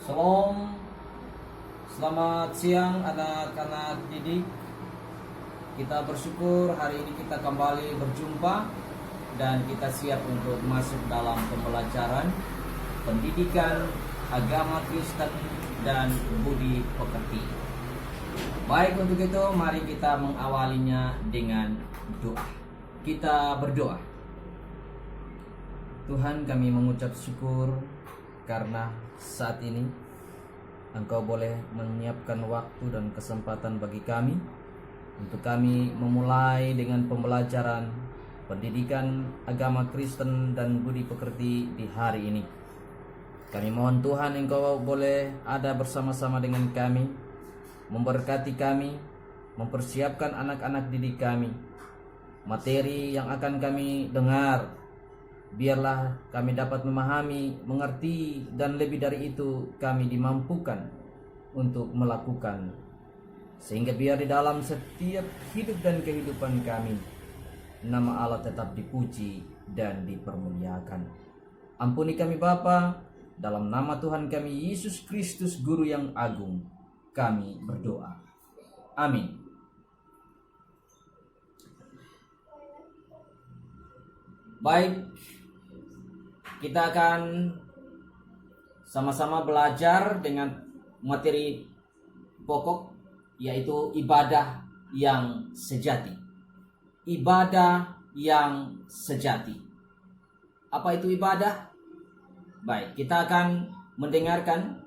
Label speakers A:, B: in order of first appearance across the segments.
A: Shalom, selamat siang anak-anak didik. Kita bersyukur hari ini kita kembali berjumpa dan kita siap untuk masuk dalam pembelajaran pendidikan agama Kristen dan budi pekerti. Baik, untuk itu mari kita mengawalinya dengan doa. Kita berdoa. Tuhan, kami mengucap syukur karena saat ini Engkau boleh menyiapkan waktu dan kesempatan bagi kami untuk kami memulai dengan pembelajaran pendidikan agama Kristen dan budi pekerti di hari ini. Kami mohon Tuhan, Engkau boleh ada bersama-sama dengan kami, memberkati kami, mempersiapkan anak-anak didik kami. Materi yang akan kami dengar, biarlah kami dapat memahami, mengerti, dan lebih dari itu kami dimampukan untuk melakukan, sehingga biar di dalam setiap hidup dan kehidupan kami nama Allah tetap dipuji dan dipermuliakan. Ampuni kami Bapa, dalam nama Tuhan kami Yesus Kristus Guru yang agung kami berdoa. Amin. Baik, kita akan sama-sama belajar dengan materi pokok, yaitu ibadah yang sejati. Ibadah yang sejati. Apa itu ibadah? Baik, kita akan mendengarkan,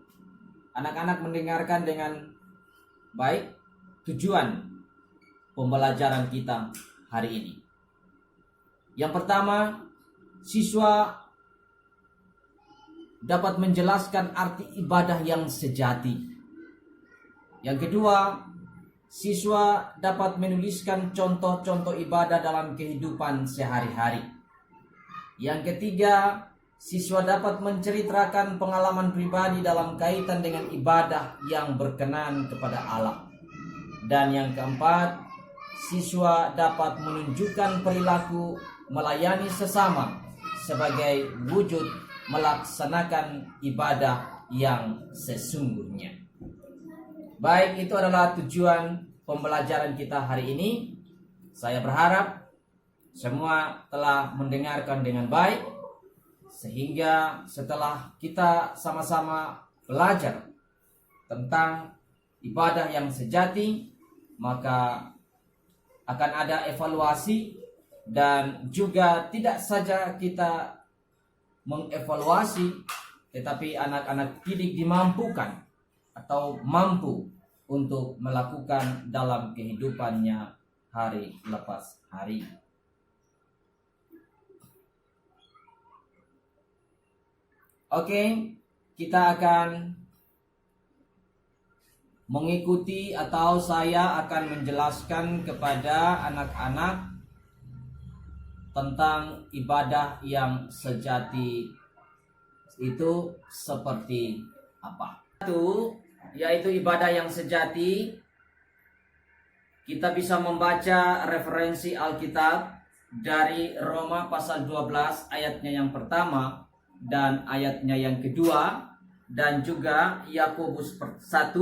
A: anak-anak mendengarkan dengan baik tujuan pembelajaran kita hari ini. Yang pertama, siswa dapat menjelaskan arti ibadah yang sejati. Yang kedua, siswa dapat menuliskan contoh-contoh ibadah dalam kehidupan sehari-hari. Yang ketiga, siswa dapat menceritakan pengalaman pribadi dalam kaitan dengan ibadah yang berkenan kepada Allah. Dan yang keempat, siswa dapat menunjukkan perilaku melayani sesama sebagai wujud melaksanakan ibadah yang sesungguhnya. Baik, itu adalah tujuan pembelajaran kita hari ini. Saya berharap semua telah mendengarkan dengan baik, sehingga setelah kita sama-sama belajar tentang ibadah yang sejati, maka akan ada evaluasi, dan juga tidak saja kita mengevaluasi, tetapi anak-anak didik dimampukan atau mampu untuk melakukan dalam kehidupannya hari lepas hari. Oke, kita akan mengikuti atau saya akan menjelaskan kepada anak-anak tentang ibadah yang sejati itu seperti apa. Itu yaitu ibadah yang sejati. Kita bisa membaca referensi Alkitab dari Roma pasal 12 ayatnya yang pertama dan ayatnya yang kedua, dan juga Yakobus 1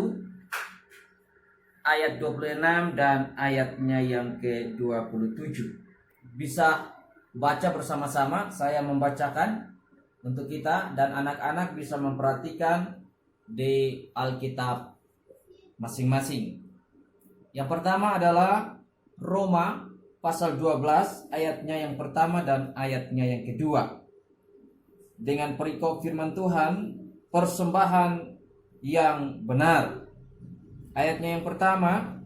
A: ayat 26 dan ayatnya yang ke-27. Bisa baca bersama-sama, saya membacakan untuk kita, dan anak-anak bisa memperhatikan di Alkitab masing-masing. Yang pertama adalah Roma pasal 12 ayatnya yang pertama dan ayatnya yang kedua. Dengan perikop firman Tuhan, persembahan yang benar. Ayatnya yang pertama,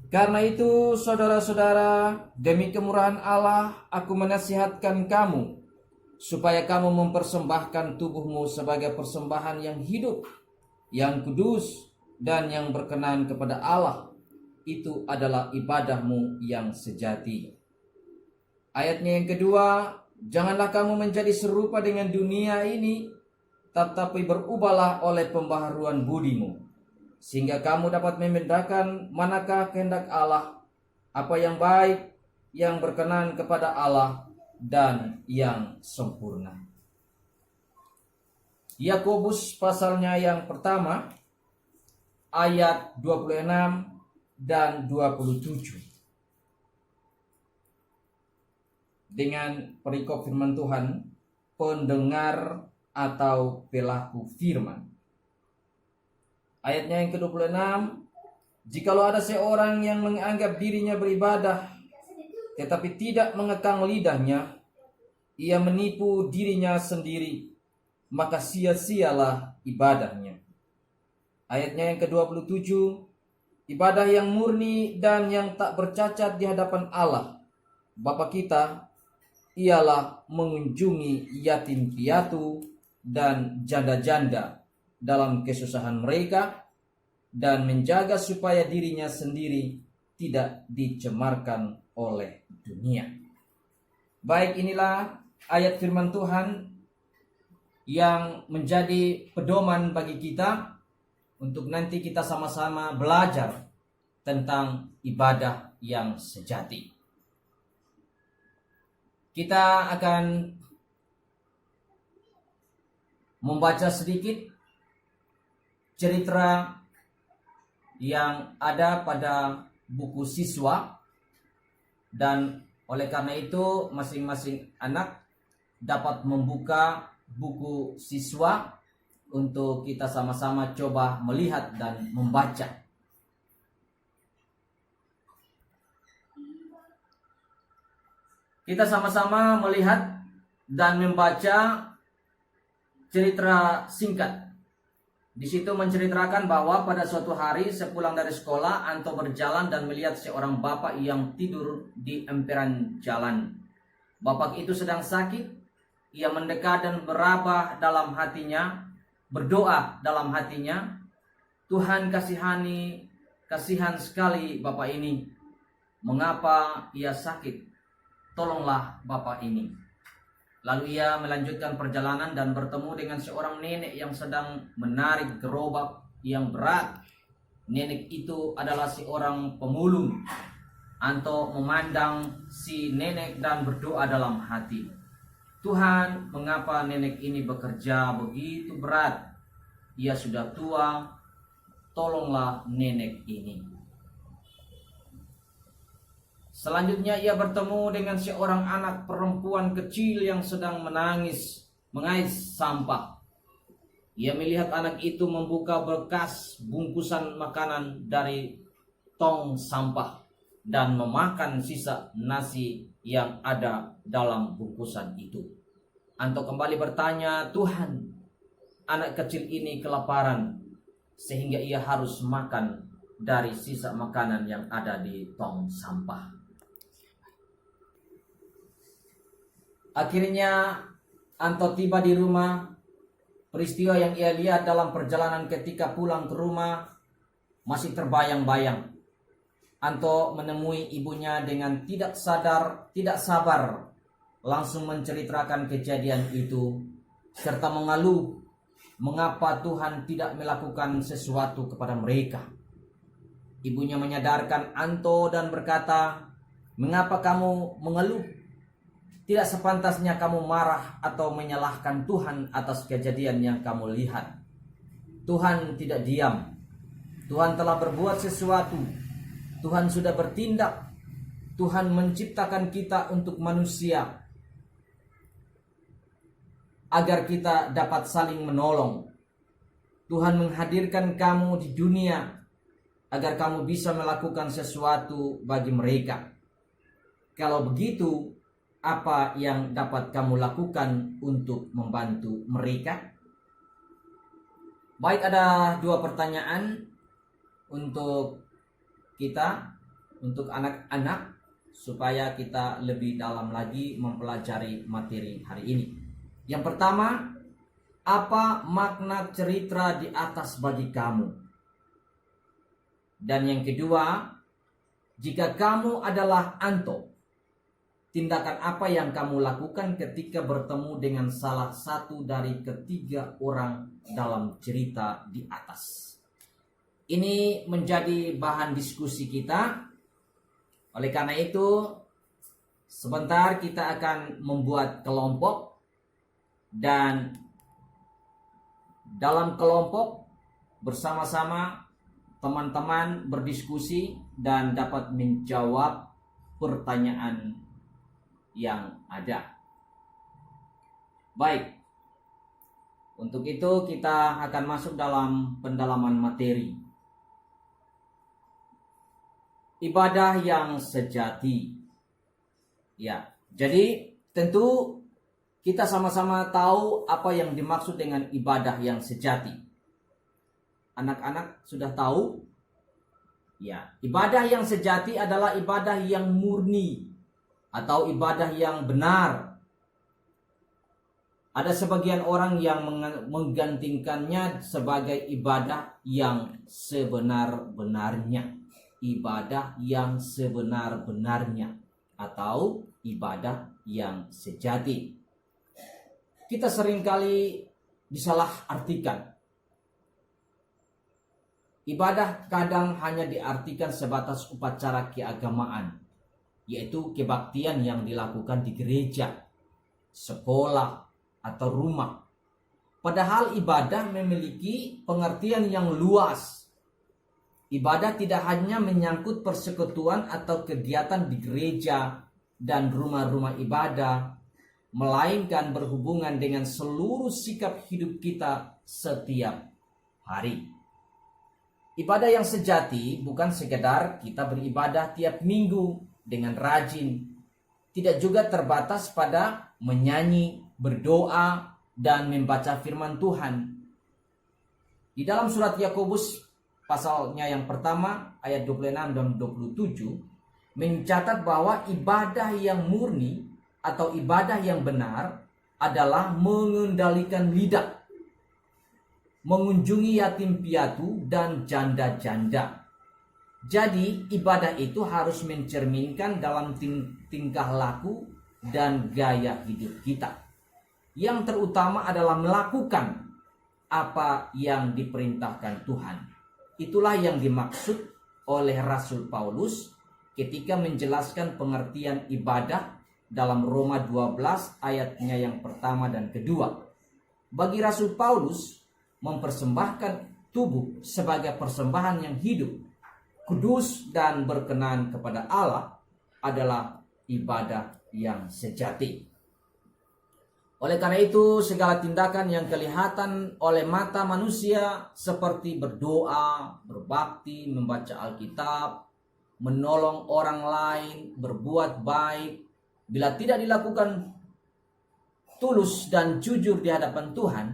A: karena itu saudara-saudara, demi kemurahan Allah aku menasihatkan kamu, supaya kamu mempersembahkan tubuhmu sebagai persembahan yang hidup, yang kudus, dan yang berkenan kepada Allah. Itu adalah ibadahmu yang sejati. Ayatnya yang kedua, janganlah kamu menjadi serupa dengan dunia ini, tetapi berubahlah oleh pembaharuan budimu, sehingga kamu dapat membedakan manakah kehendak Allah, apa yang baik, yang berkenan kepada Allah, dan yang sempurna. Yakobus pasalnya yang pertama ayat 26 dan 27. Dengan perikop firman Tuhan, pendengar atau pelaku firman. Ayatnya yang ke-26, jikalau ada seorang yang menganggap dirinya beribadah tetapi tidak mengekang lidahnya, ia menipu dirinya sendiri, maka sia-sialah ibadahnya. Ayatnya yang ke-27, ibadah yang murni dan yang tak bercacat di hadapan Allah Bapa kita ialah mengunjungi yatim piatu dan janda-janda dalam kesusahan mereka dan menjaga supaya dirinya sendiri tidak dicemarkan oleh dunia. Baik, inilah ayat firman Tuhan yang menjadi pedoman bagi kita untuk nanti kita sama-sama belajar tentang ibadah yang sejati. Kita akan membaca sedikit cerita yang ada pada buku siswa, dan oleh karena itu masing-masing anak dapat membuka buku siswa untuk kita sama-sama coba melihat dan membaca. Kita sama-sama melihat dan membaca cerita singkat. Di situ menceritakan bahwa pada suatu hari sepulang dari sekolah, Anto berjalan dan melihat seorang bapak yang tidur di emperan jalan. Bapak itu sedang sakit. Ia mendekat dan berdoa dalam hatinya, Tuhan kasihan sekali bapak ini. Mengapa ia sakit? Tolonglah bapak ini. Lalu ia melanjutkan perjalanan dan bertemu dengan seorang nenek yang sedang menarik gerobak yang berat. Nenek itu adalah seorang pemulung. Anto memandang si nenek dan berdoa dalam hati, Tuhan, mengapa nenek ini bekerja begitu berat? Ia sudah tua, tolonglah nenek ini. Selanjutnya ia bertemu dengan seorang anak perempuan kecil yang sedang mengais sampah. Ia melihat anak itu membuka bekas bungkusan makanan dari tong sampah dan memakan sisa nasi yang ada dalam bungkusan itu. Anto kembali bertanya, Tuhan, anak kecil ini kelaparan sehingga ia harus makan dari sisa makanan yang ada di tong sampah. Akhirnya Anto tiba di rumah. Peristiwa yang ia lihat dalam perjalanan ketika pulang ke rumah masih terbayang-bayang. Anto menemui ibunya dengan tidak sabar, langsung menceritakan kejadian itu serta mengeluh mengapa Tuhan tidak melakukan sesuatu kepada mereka. Ibunya menyadarkan Anto dan berkata, mengapa kamu mengeluh? Tidak sepantasnya kamu marah atau menyalahkan Tuhan atas kejadian yang kamu lihat. Tuhan tidak diam. Tuhan telah berbuat sesuatu. Tuhan sudah bertindak. Tuhan menciptakan kita untuk manusia agar kita dapat saling menolong. Tuhan menghadirkan kamu di dunia agar kamu bisa melakukan sesuatu bagi mereka. Kalau begitu, apa yang dapat kamu lakukan untuk membantu mereka? Baik, ada dua pertanyaan untuk kita, untuk anak-anak, supaya kita lebih dalam lagi mempelajari materi hari ini. Yang pertama, apa makna cerita di atas bagi kamu? Dan yang kedua, jika kamu adalah Anto, tindakan apa yang kamu lakukan ketika bertemu dengan salah satu dari ketiga orang dalam cerita di atas? Ini menjadi bahan diskusi kita. Oleh karena itu, sebentar kita akan membuat kelompok dan dalam kelompok bersama-sama, teman-teman berdiskusi dan dapat menjawab pertanyaan yang ada. Baik, untuk itu kita akan masuk dalam pendalaman materi. Ibadah yang sejati. Ya, jadi tentu kita sama-sama tahu apa yang dimaksud dengan ibadah yang sejati. Anak-anak sudah tahu? Ya, ibadah yang sejati adalah ibadah yang murni atau ibadah yang benar. Ada sebagian orang yang menggantikannya sebagai ibadah yang sebenar-benarnya. Ibadah yang sebenar-benarnya atau ibadah yang sejati. Kita seringkali disalah artikan. Ibadah kadang hanya diartikan sebatas upacara keagamaan, yaitu kebaktian yang dilakukan di gereja, sekolah, atau rumah. Padahal ibadah memiliki pengertian yang luas. Ibadah tidak hanya menyangkut persekutuan atau kegiatan di gereja dan rumah-rumah ibadah, melainkan berhubungan dengan seluruh sikap hidup kita setiap hari. Ibadah yang sejati bukan sekedar kita beribadah tiap minggu dengan rajin. Tidak juga terbatas pada menyanyi, berdoa, dan membaca firman Tuhan. Di dalam surat Yakobus pasalnya yang pertama ayat 26 dan 27 mencatat bahwa ibadah yang murni atau ibadah yang benar adalah mengendalikan lidah, mengunjungi yatim piatu dan janda-janda. Jadi ibadah itu harus mencerminkan dalam tingkah laku dan gaya hidup kita. Yang terutama adalah melakukan apa yang diperintahkan Tuhan. Itulah yang dimaksud oleh Rasul Paulus ketika menjelaskan pengertian ibadah dalam Roma 12 ayatnya yang pertama dan kedua. Bagi Rasul Paulus, mempersembahkan tubuh sebagai persembahan yang hidup, kudus dan berkenan kepada Allah adalah ibadah yang sejati. Oleh karena itu, segala tindakan yang kelihatan oleh mata manusia seperti berdoa, berbakti, membaca Alkitab, menolong orang lain, berbuat baik, bila tidak dilakukan tulus dan jujur di hadapan Tuhan,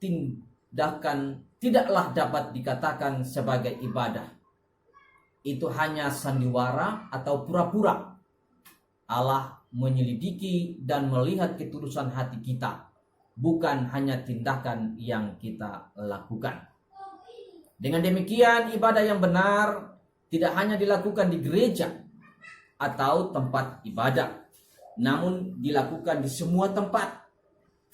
A: tindakan tidaklah dapat dikatakan sebagai ibadah. Itu hanya sandiwara atau pura-pura. Allah menyelidiki dan melihat ketulusan hati kita, bukan hanya tindakan yang kita lakukan. Dengan demikian, ibadah yang benar tidak hanya dilakukan di gereja atau tempat ibadah, namun dilakukan di semua tempat,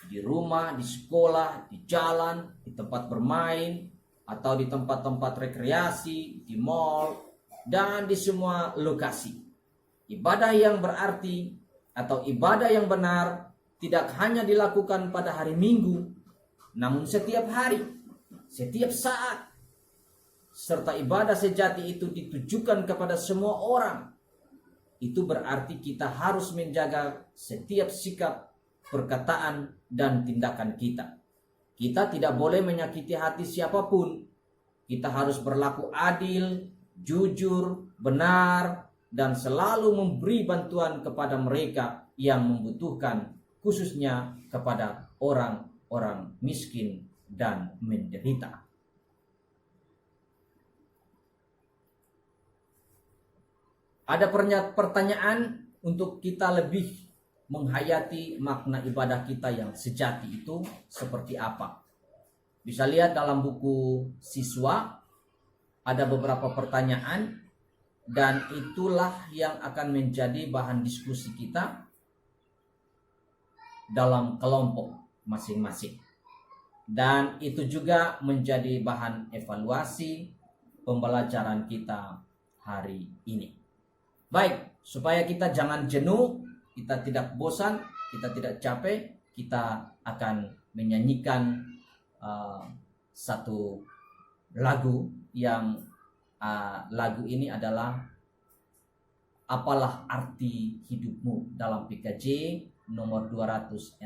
A: di rumah, di sekolah, di jalan, di tempat bermain, atau di tempat-tempat rekreasi, di mall, dan di semua lokasi. Ibadah yang berarti atau ibadah yang benar tidak hanya dilakukan pada hari Minggu, namun setiap hari, setiap saat. Serta ibadah sejati itu ditujukan kepada semua orang. Itu berarti kita harus menjaga setiap sikap, perkataan, dan tindakan kita. Kita tidak boleh menyakiti hati siapapun. Kita harus berlaku adil, jujur, benar, dan selalu memberi bantuan kepada mereka yang membutuhkan, khususnya kepada orang-orang miskin dan menderita. Ada pertanyaan untuk kita lebih menghayati makna ibadah kita yang sejati itu seperti apa. Bisa lihat dalam buku siswa, ada beberapa pertanyaan, dan itulah yang akan menjadi bahan diskusi kita dalam kelompok masing-masing. Dan itu juga menjadi bahan evaluasi pembelajaran kita hari ini. Baik, supaya kita jangan jenuh, kita tidak bosan, kita tidak capek, kita akan menyanyikan satu lagu yang lagu ini adalah Apalah Arti Hidupmu dalam PKJ nomor 264.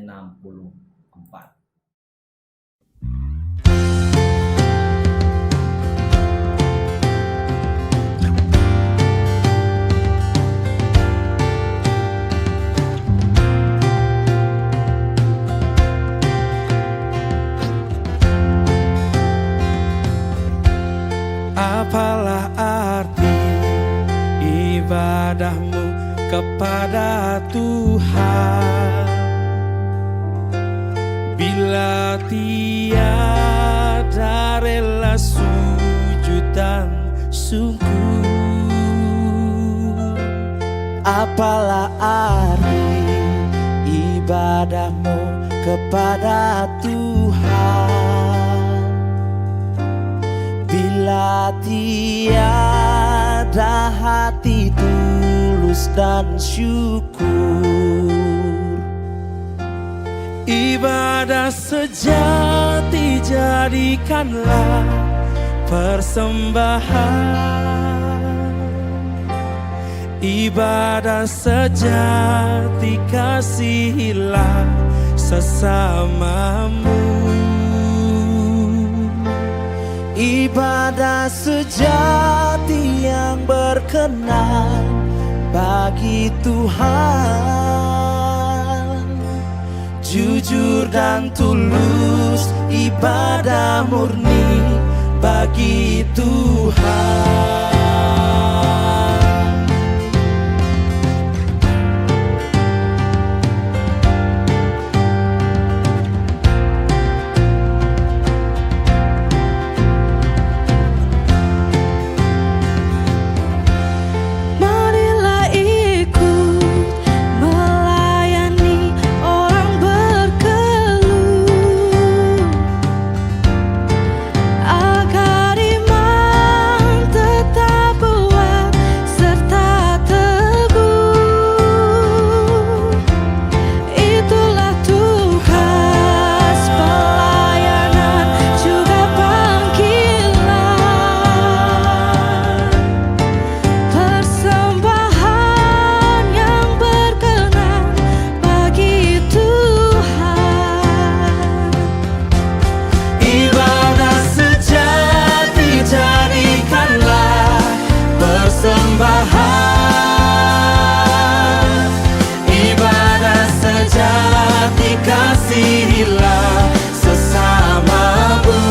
B: Apalah arti ibadahmu kepada Tuhan bila tiada rela sujud dan syukur?
C: Apalah arti ibadahmu kepada Tuhan bila tiada hati tulus dan syukur?
B: Ibadah sejati jadikanlah persembahan. Ibadah sejati kasihilah sesamamu.
C: Ibadah sejati yang berkenan bagi Tuhan, jujur dan tulus, ibadah murni bagi Tuhan.
B: Ibadah sejati kasihilah sesamamu.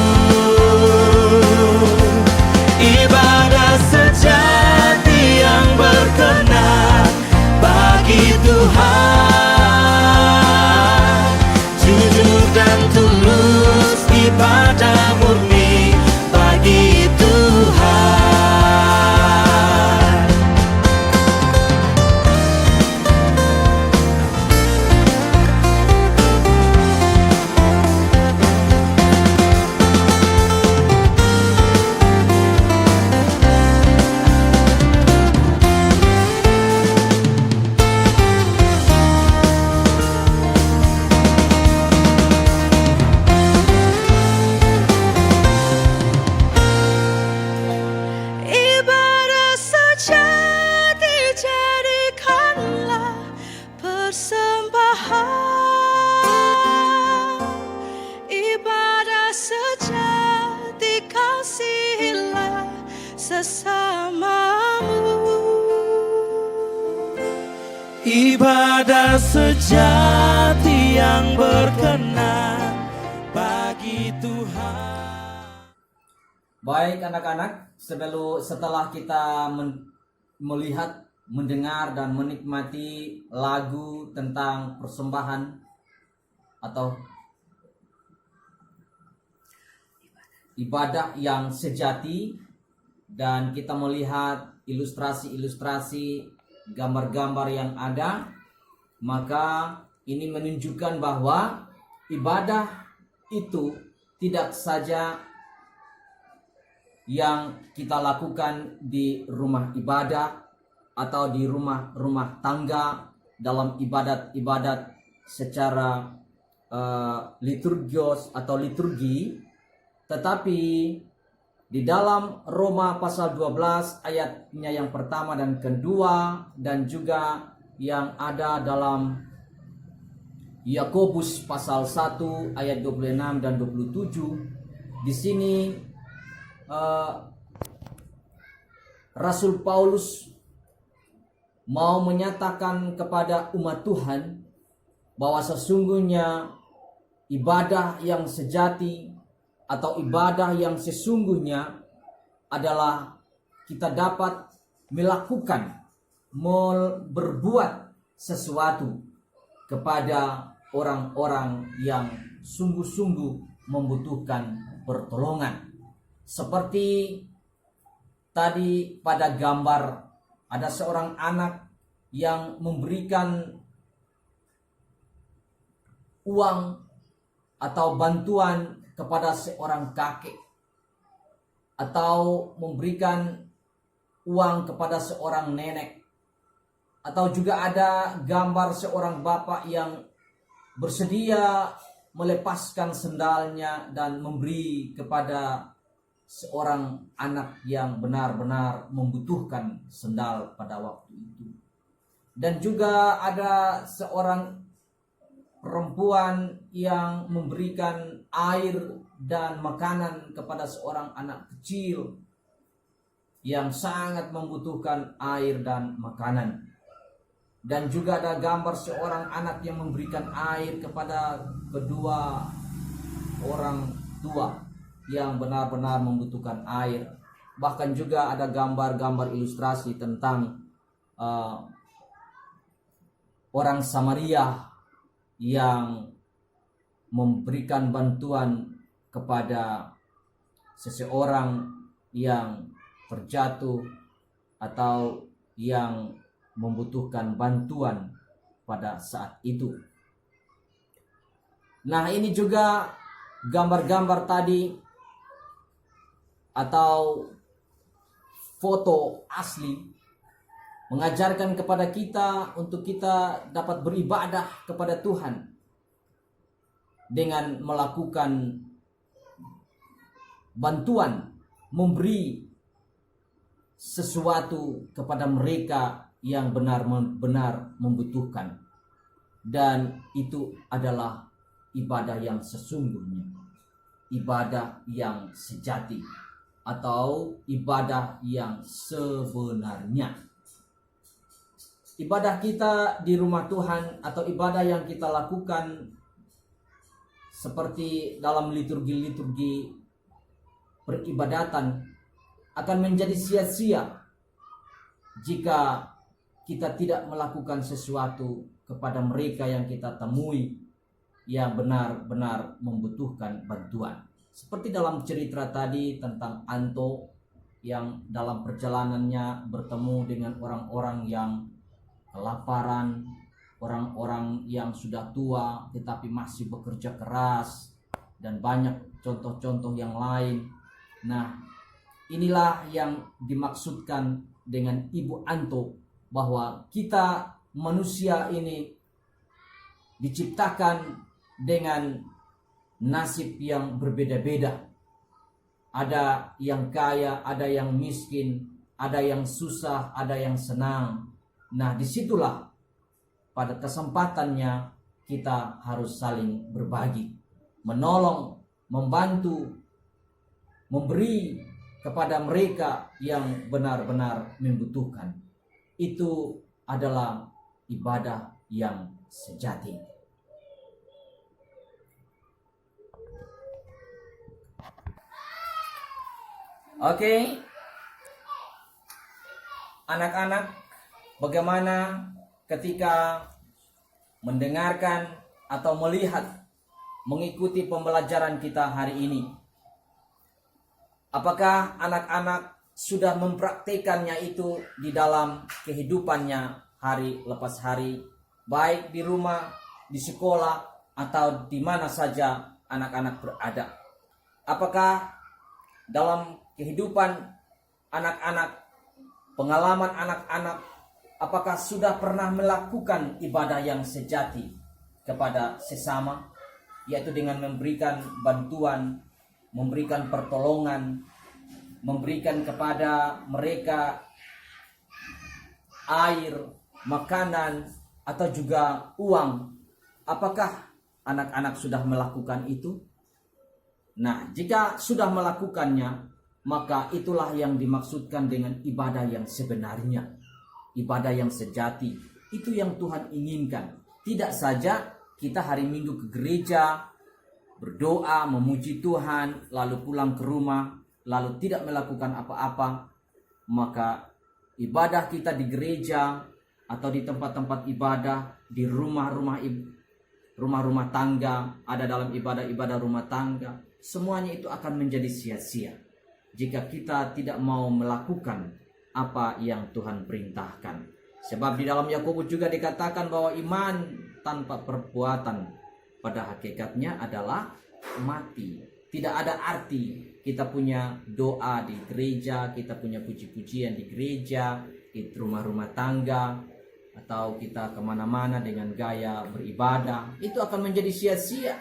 B: Ibadah sejati yang berkenan bagi Tuhan, jujur dan tulus, ibadah murni bagi Tuhan.
C: Ibadah sejati kasihilah sesamamu.
B: Ibadah sejati yang berkenan bagi Tuhan.
A: Baik anak-anak, setelah kita melihat, mendengar dan menikmati lagu tentang persembahan atau ibadah yang sejati, dan kita melihat ilustrasi-ilustrasi, gambar-gambar yang ada, maka ini menunjukkan bahwa ibadah itu tidak saja yang kita lakukan di rumah ibadah atau di rumah-rumah tangga dalam ibadat-ibadat secara liturgios atau liturgi, tetapi di dalam Roma pasal 12 ayatnya yang pertama dan kedua, dan juga yang ada dalam Yakobus pasal 1 ayat 26 dan 27, di sini Rasul Paulus mau menyatakan kepada umat Tuhan bahwa sesungguhnya ibadah yang sejati atau ibadah yang sesungguhnya adalah kita dapat melakukan, berbuat sesuatu kepada orang-orang yang sungguh-sungguh membutuhkan pertolongan. Seperti tadi pada gambar, ada seorang anak yang memberikan uang atau bantuan kepada seorang kakek, atau memberikan uang kepada seorang nenek, atau juga ada gambar seorang bapak yang bersedia melepaskan sendalnya dan memberi kepada seorang anak yang benar-benar membutuhkan sendal pada waktu itu. Dan juga ada seorang perempuan yang memberikan air dan makanan kepada seorang anak kecil yang sangat membutuhkan air dan makanan. Dan juga ada gambar seorang anak yang memberikan air kepada kedua orang tua yang benar-benar membutuhkan air. Bahkan juga ada gambar-gambar ilustrasi tentang orang Samaria yang memberikan bantuan kepada seseorang yang terjatuh atau yang membutuhkan bantuan pada saat itu. Nah, ini juga gambar-gambar tadi atau foto asli mengajarkan kepada kita untuk kita dapat beribadah kepada Tuhan dengan melakukan bantuan, memberi sesuatu kepada mereka yang benar-benar membutuhkan. Dan itu adalah ibadah yang sesungguhnya, ibadah yang sejati, atau ibadah yang sebenarnya. Ibadah kita di rumah Tuhan atau ibadah yang kita lakukan seperti dalam liturgi-liturgi peribadatan akan menjadi sia-sia jika kita tidak melakukan sesuatu kepada mereka yang kita temui yang benar-benar membutuhkan bantuan. Seperti dalam cerita tadi tentang Anto yang dalam perjalanannya bertemu dengan orang-orang yang kelaparan, orang-orang yang sudah tua tetapi masih bekerja keras, dan banyak contoh-contoh yang lain. Nah, inilah yang dimaksudkan dengan Ibu Anto, bahwa kita manusia ini diciptakan dengan nasib yang berbeda-beda. Ada yang kaya, ada yang miskin, ada yang susah, ada yang senang. Nah, disitulah pada kesempatannya kita harus saling berbagi, menolong, membantu, memberi kepada mereka yang benar-benar membutuhkan. Itu adalah ibadah yang sejati. Oke, anak-anak, bagaimana ketika mendengarkan atau melihat, mengikuti pembelajaran kita hari ini? Apakah anak-anak sudah mempraktikannya itu di dalam kehidupannya hari lepas hari, baik di rumah, di sekolah, atau di mana saja anak-anak berada? Apakah dalam kehidupan anak-anak, pengalaman anak-anak, apakah sudah pernah melakukan ibadah yang sejati kepada sesama, yaitu dengan memberikan bantuan, memberikan pertolongan, memberikan kepada mereka air, makanan, atau juga uang. Apakah anak-anak sudah melakukan itu? Nah, jika sudah melakukannya, maka itulah yang dimaksudkan dengan ibadah yang sebenarnya, ibadah yang sejati. Itu yang Tuhan inginkan. Tidak saja kita hari Minggu ke gereja, berdoa, memuji Tuhan, lalu pulang ke rumah, lalu tidak melakukan apa-apa. Maka ibadah kita di gereja atau di tempat-tempat ibadah, di rumah-rumah tangga, ada dalam ibadah-ibadah rumah tangga, semuanya itu akan menjadi sia-sia jika kita tidak mau melakukan apa yang Tuhan perintahkan. Sebab di dalam Yakobus juga dikatakan bahwa iman tanpa perbuatan pada hakikatnya adalah mati. Tidak ada arti kita punya doa di gereja, kita punya puji-pujian di gereja, di rumah-rumah tangga, atau kita kemana-mana dengan gaya beribadah. Itu akan menjadi sia-sia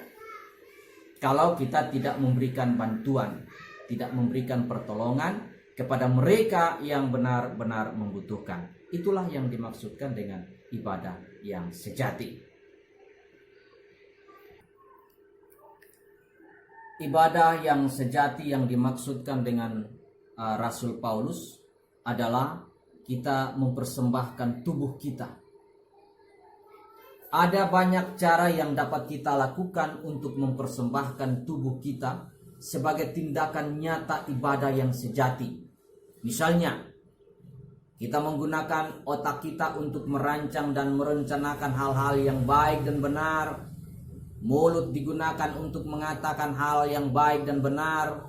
A: kalau kita tidak memberikan bantuan, tidak memberikan pertolongan kepada mereka yang benar-benar membutuhkan. Itulah yang dimaksudkan dengan ibadah yang sejati. Ibadah yang sejati yang dimaksudkan dengan Rasul Paulus adalah kita mempersembahkan tubuh kita. Ada banyak cara yang dapat kita lakukan untuk mempersembahkan tubuh kita sebagai tindakan nyata ibadah yang sejati. Misalnya, kita menggunakan otak kita untuk merancang dan merencanakan hal-hal yang baik dan benar. Mulut digunakan untuk mengatakan hal yang baik dan benar,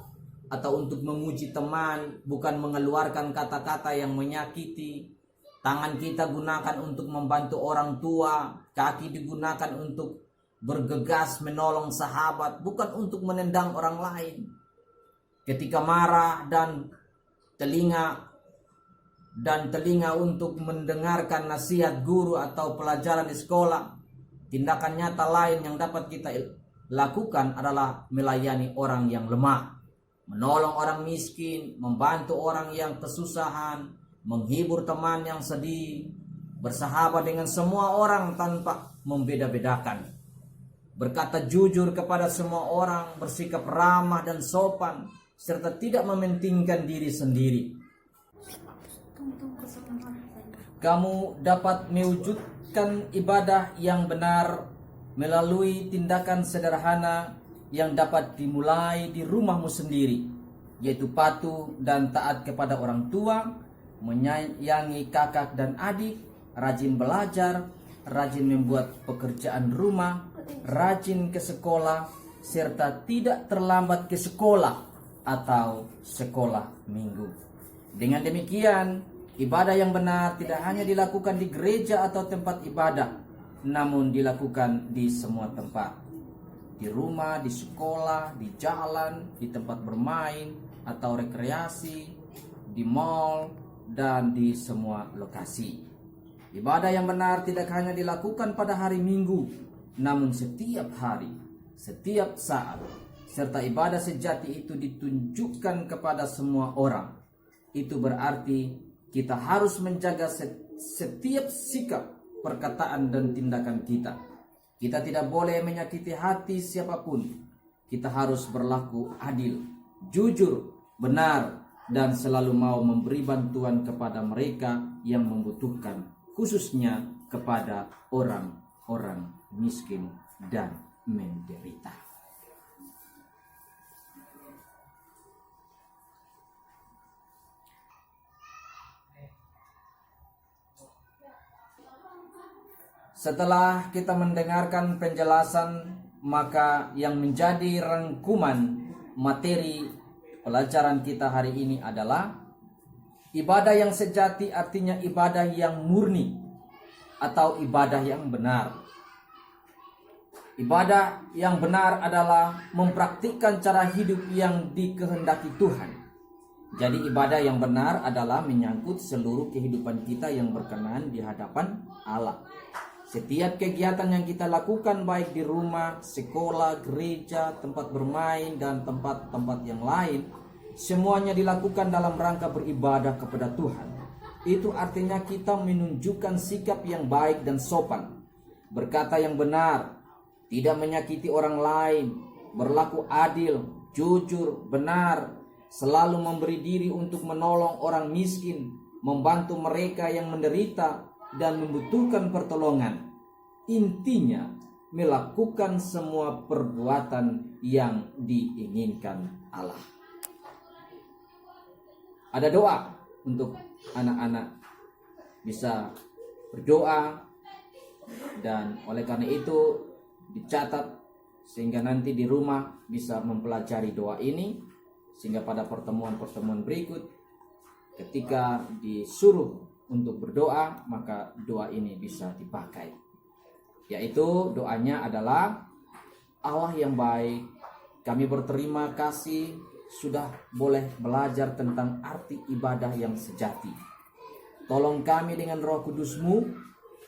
A: atau untuk memuji teman, bukan mengeluarkan kata-kata yang menyakiti. Tangan kita gunakan untuk membantu orang tua, kaki digunakan untuk bergegas menolong sahabat, bukan untuk menendang orang lain. Ketika marah, dan telinga untuk mendengarkan nasihat guru atau pelajaran di sekolah. Tindakan nyata lain yang dapat kita lakukan adalah melayani orang yang lemah, menolong orang miskin, membantu orang yang kesusahan, menghibur teman yang sedih, bersahabat dengan semua orang tanpa membeda-bedakan, berkata jujur kepada semua orang, bersikap ramah dan sopan, serta tidak mementingkan diri sendiri. Kamu dapat mewujudkan ibadah yang benar melalui tindakan sederhana yang dapat dimulai di rumahmu sendiri, yaitu patuh dan taat kepada orang tua, menyayangi kakak dan adik, rajin belajar, rajin membuat pekerjaan rumah, rajin ke sekolah, serta tidak terlambat ke sekolah atau sekolah minggu. Dengan demikian, ibadah yang benar tidak hanya dilakukan di gereja atau tempat ibadah, namun dilakukan di semua tempat. Di rumah, di sekolah, di jalan, di tempat bermain atau rekreasi, di mall, dan di semua lokasi. Ibadah yang benar tidak hanya dilakukan pada hari Minggu, namun setiap hari, setiap saat, serta ibadah sejati itu ditunjukkan kepada semua orang. Itu berarti kita harus menjaga setiap sikap, perkataan, dan tindakan kita. Kita tidak boleh menyakiti hati siapapun. Kita harus berlaku adil, jujur, benar, dan selalu mau memberi bantuan kepada mereka yang membutuhkan, khususnya kepada orang-orang miskin dan menderita. Setelah kita mendengarkan penjelasan, maka yang menjadi rangkuman materi pelajaran kita hari ini adalah ibadah yang sejati, artinya ibadah yang murni atau ibadah yang benar. Ibadah yang benar adalah mempraktikkan cara hidup yang dikehendaki Tuhan. Jadi ibadah yang benar adalah menyangkut seluruh kehidupan kita yang berkenan di hadapan Allah. Setiap kegiatan yang kita lakukan baik di rumah, sekolah, gereja, tempat bermain, dan tempat-tempat yang lain, semuanya dilakukan dalam rangka beribadah kepada Tuhan. Itu artinya kita menunjukkan sikap yang baik dan sopan, berkata yang benar, tidak menyakiti orang lain, berlaku adil, jujur, benar, selalu memberi diri untuk menolong orang miskin, membantu mereka yang menderita dan membutuhkan pertolongan. Intinya, melakukan semua perbuatan yang diinginkan Allah. Ada doa untuk anak-anak bisa berdoa, dan oleh karena itu dicatat sehingga nanti di rumah bisa mempelajari doa ini, sehingga pada pertemuan-pertemuan berikut ketika disuruh untuk berdoa, maka doa ini bisa dipakai. Yaitu doanya adalah, Allah yang baik, kami berterima kasih sudah boleh belajar tentang arti ibadah yang sejati. Tolong kami dengan Roh Kudus-Mu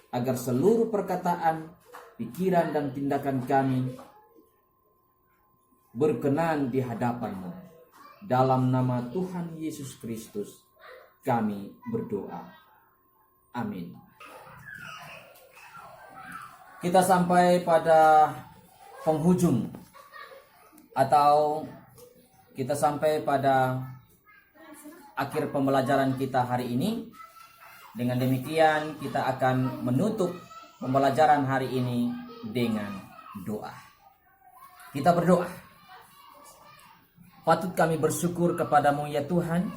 A: agar seluruh perkataan, pikiran dan tindakan kami berkenan di hadapan-Mu. Dalam nama Tuhan Yesus Kristus kami berdoa. Amin. Kita sampai pada penghujung, atau kita sampai pada akhir pembelajaran kita hari ini. Dengan demikian kita akan menutup pembelajaran hari ini dengan doa. Kita berdoa. Patut kami bersyukur kepadamu ya Tuhan,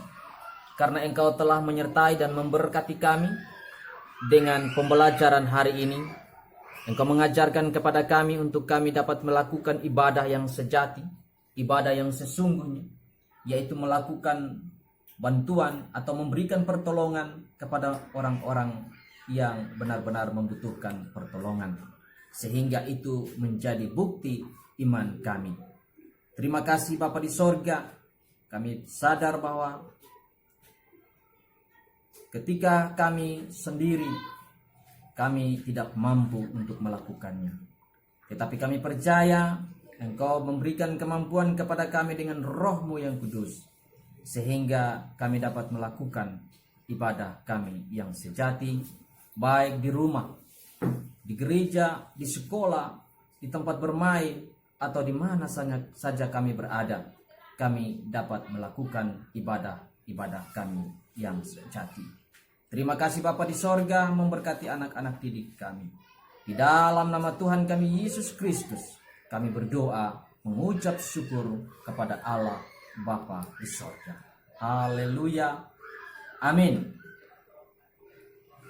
A: karena Engkau telah menyertai dan memberkati kami dengan pembelajaran hari ini. Engkau mengajarkan kepada kami untuk kami dapat melakukan ibadah yang sejati, ibadah yang sesungguhnya, yaitu melakukan bantuan atau memberikan pertolongan kepada orang-orang yang benar-benar membutuhkan pertolongan, sehingga itu menjadi bukti iman kami. Terima kasih Bapa di sorga, kami sadar bahwa ketika kami sendiri, kami tidak mampu untuk melakukannya. Tetapi kami percaya Engkau memberikan kemampuan kepada kami dengan Roh-Mu yang kudus, sehingga kami dapat melakukan ibadah kami yang sejati, baik di rumah, di gereja, di sekolah, di tempat bermain, atau di mana saja kami berada. Kami dapat melakukan ibadah kami yang sejati. Terima kasih Bapa di sorga, memberkati anak-anak didik kami. Di dalam nama Tuhan kami Yesus Kristus, kami berdoa mengucap syukur kepada Allah Bapa di sorga. Haleluya. Amin.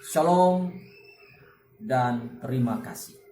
A: Shalom dan terima kasih.